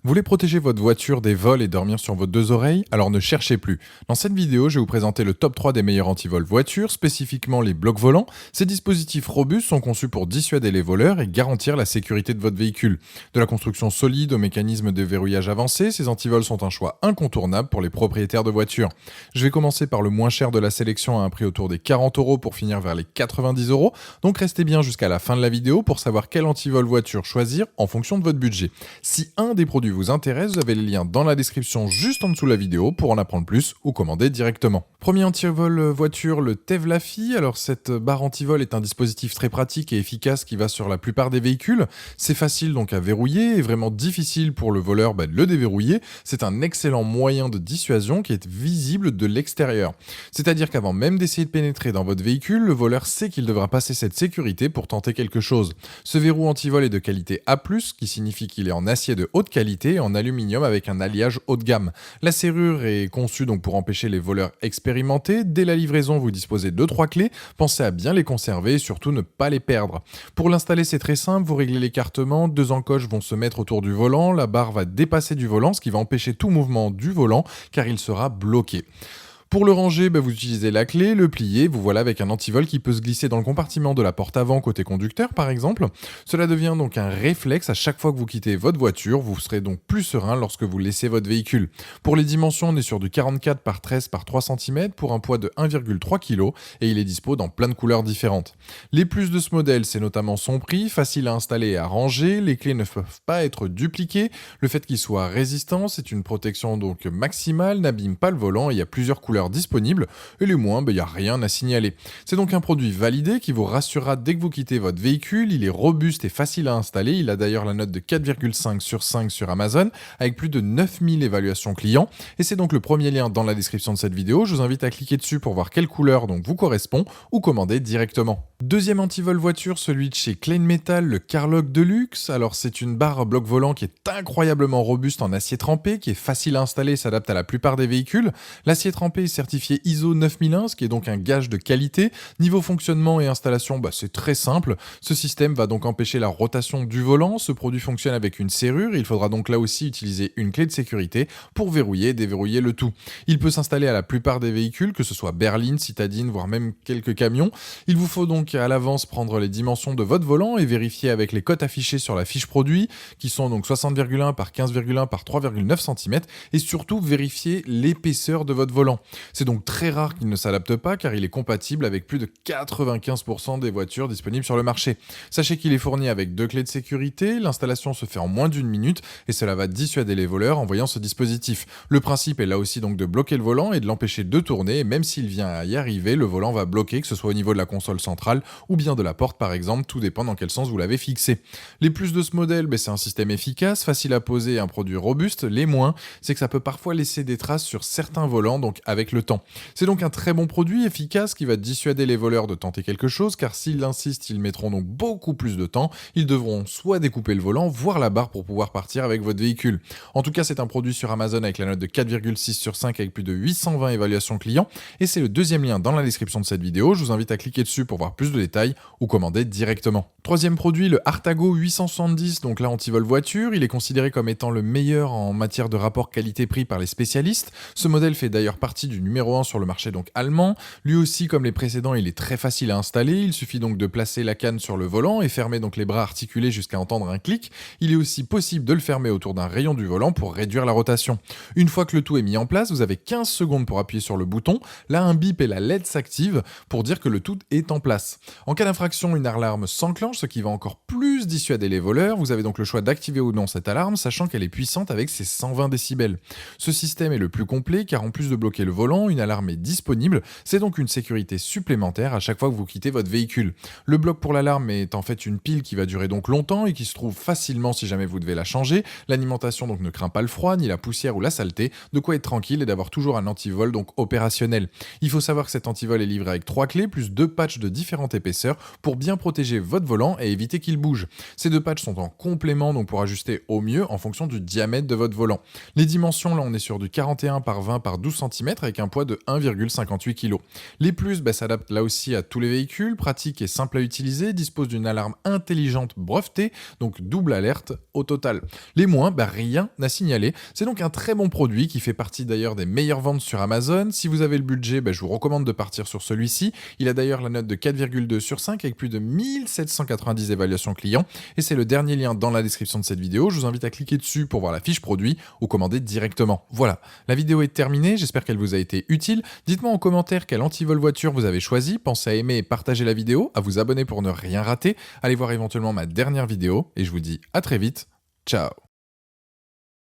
Vous voulez protéger votre voiture des vols et dormir sur vos deux oreilles? Alors ne cherchez plus. Dans cette vidéo, je vais vous présenter le top 3 des meilleurs antivols voitures, spécifiquement les blocs volants. Ces dispositifs robustes sont conçus pour dissuader les voleurs et garantir la sécurité de votre véhicule. De la construction solide au mécanisme de verrouillage avancé, ces antivols sont un choix incontournable pour les propriétaires de voitures. Je vais commencer par le moins cher de la sélection à un prix autour des 40 € pour finir vers les 90 €. Donc restez bien jusqu'à la fin de la vidéo pour savoir quel antivol voiture choisir en fonction de votre budget. Si un des produits vous intéresse, vous avez les liens dans la description juste en dessous de la vidéo pour en apprendre plus ou commander directement. Premier antivol voiture, le Tevlafi. Alors cette barre antivol est un dispositif très pratique et efficace qui va sur la plupart des véhicules. C'est facile donc à verrouiller et vraiment difficile pour le voleur de le déverrouiller. C'est un excellent moyen de dissuasion qui est visible de l'extérieur. C'est-à-dire qu'avant même d'essayer de pénétrer dans votre véhicule, le voleur sait qu'il devra passer cette sécurité pour tenter quelque chose. Ce verrou antivol est de qualité A+, qui signifie qu'il est en acier de haute qualité et en aluminium avec un alliage haut de gamme. La serrure est conçue donc pour empêcher les voleurs expérimentés. Dès la livraison, vous disposez de 3 clés. Pensez à bien les conserver et surtout ne pas les perdre. Pour l'installer, c'est très simple. Vous réglez l'écartement. 2 encoches vont se mettre autour du volant. La barre va dépasser du volant, ce qui va empêcher tout mouvement du volant car il sera bloqué. Pour le ranger, vous utilisez la clé, le plier, vous voilà avec un antivol qui peut se glisser dans le compartiment de la porte avant côté conducteur par exemple. Cela devient donc un réflexe à chaque fois que vous quittez votre voiture, vous serez donc plus serein lorsque vous laissez votre véhicule. Pour les dimensions, on est sur du 44 par 13 par 3 cm pour un poids de 1,3 kg et il est dispo dans plein de couleurs différentes. Les plus de ce modèle, c'est notamment son prix, facile à installer et à ranger, les clés ne peuvent pas être dupliquées, le fait qu'il soit résistant, c'est une protection donc maximale, n'abîme pas le volant et il y a plusieurs couleurs disponibles et les moins, il n'y a rien à signaler. C'est donc un produit validé qui vous rassurera dès que vous quittez votre véhicule, il est robuste et facile à installer, il a d'ailleurs la note de 4,5 sur 5 sur Amazon avec plus de 9000 évaluations clients et c'est donc le premier lien dans la description de cette vidéo, je vous invite à cliquer dessus pour voir quelle couleur donc vous correspond ou commander directement. Deuxième antivol voiture, celui de chez Klein Metal, le Carlock Deluxe. Alors c'est une barre bloc volant qui est incroyablement robuste en acier trempé, qui est facile à installer et s'adapte à la plupart des véhicules. L'acier trempé est certifié ISO 9001, ce qui est donc un gage de qualité. Niveau fonctionnement et installation, c'est très simple. Ce système va donc empêcher la rotation du volant. Ce produit fonctionne avec une serrure. Il faudra donc là aussi utiliser une clé de sécurité pour verrouiller et déverrouiller le tout. Il peut s'installer à la plupart des véhicules, que ce soit berline, citadine, voire même quelques camions. Il vous faut donc à l'avance prendre les dimensions de votre volant et vérifier avec les cotes affichées sur la fiche produit, qui sont donc 60,1 par 15,1 par 3,9 cm, et surtout vérifier l'épaisseur de votre volant. C'est donc très rare qu'il ne s'adapte pas car il est compatible avec plus de 95% des voitures disponibles sur le marché. Sachez qu'il est fourni avec 2 clés de sécurité, l'installation se fait en moins d'1 minute et cela va dissuader les voleurs en voyant ce dispositif. Le principe est là aussi donc de bloquer le volant et de l'empêcher de tourner et même s'il vient à y arriver, le volant va bloquer, que ce soit au niveau de la console centrale ou bien de la porte par exemple, tout dépend dans quel sens vous l'avez fixé. Les plus de ce modèle, c'est un système efficace, facile à poser et un produit robuste. Les moins, c'est que ça peut parfois laisser des traces sur certains volants, donc avec le temps. C'est donc un très bon produit efficace qui va dissuader les voleurs de tenter quelque chose, car s'ils insistent, ils mettront donc beaucoup plus de temps. Ils devront soit découper le volant, voire la barre pour pouvoir partir avec votre véhicule. En tout cas, c'est un produit sur Amazon avec la note de 4,6 sur 5 avec plus de 820 évaluations clients, et c'est le deuxième lien dans la description de cette vidéo. Je vous invite à cliquer dessus pour voir plus de détails ou commander directement. Troisième produit, le Artago 870, donc là antivol voiture. Il est considéré comme étant le meilleur en matière de rapport qualité-prix par les spécialistes. Ce modèle fait d'ailleurs partie du numéro 1 sur le marché donc allemand. Lui aussi, comme les précédents, il est très facile à installer. Il suffit donc de placer la canne sur le volant et fermer donc les bras articulés jusqu'à entendre un clic. Il est aussi possible de le fermer autour d'un rayon du volant pour réduire la rotation. Une fois que le tout est mis en place, vous avez 15 secondes pour appuyer sur le bouton. Là, un bip et la LED s'active pour dire que le tout est en place. En cas d'infraction, une alarme s'enclenche, ce qui va encore plus dissuader les voleurs. Vous avez donc le choix d'activer ou non cette alarme, sachant qu'elle est puissante avec ses 120 décibels. Ce système est le plus complet car en plus de bloquer le volant, une alarme est disponible. C'est donc une sécurité supplémentaire à chaque fois que vous quittez votre véhicule. Le bloc pour l'alarme est en fait une pile qui va durer donc longtemps et qui se trouve facilement si jamais vous devez la changer. L'alimentation donc ne craint pas le froid, ni la poussière ou la saleté, de quoi être tranquille et d'avoir toujours un antivol donc opérationnel. Il faut savoir que cet antivol est livré avec 3 clés plus 2 patchs de différentes épaisseurs pour bien protéger votre volant et éviter qu'il bouge. Ces 2 patchs sont en complément donc pour ajuster au mieux en fonction du diamètre de votre volant. Les dimensions, là on est sur du 41 par 20 par 12 cm avec avec un poids de 1,58 kg. Les plus s'adaptent là aussi à tous les véhicules, pratique et simple à utiliser, dispose d'une alarme intelligente brevetée, donc double alerte au total. Les moins, rien à signaler. C'est donc un très bon produit qui fait partie d'ailleurs des meilleures ventes sur Amazon. Si vous avez le budget, je vous recommande de partir sur celui-ci. Il a d'ailleurs la note de 4,2 sur 5 avec plus de 1790 évaluations clients. Et c'est le dernier lien dans la description de cette vidéo. Je vous invite à cliquer dessus pour voir la fiche produit ou commander directement. Voilà, la vidéo est terminée. J'espère qu'elle vous a été utile. Dites-moi en commentaire quel antivol voiture vous avez choisi. Pensez à aimer et partager la vidéo, à vous abonner pour ne rien rater. Allez voir éventuellement ma dernière vidéo et je vous dis à très vite. Ciao.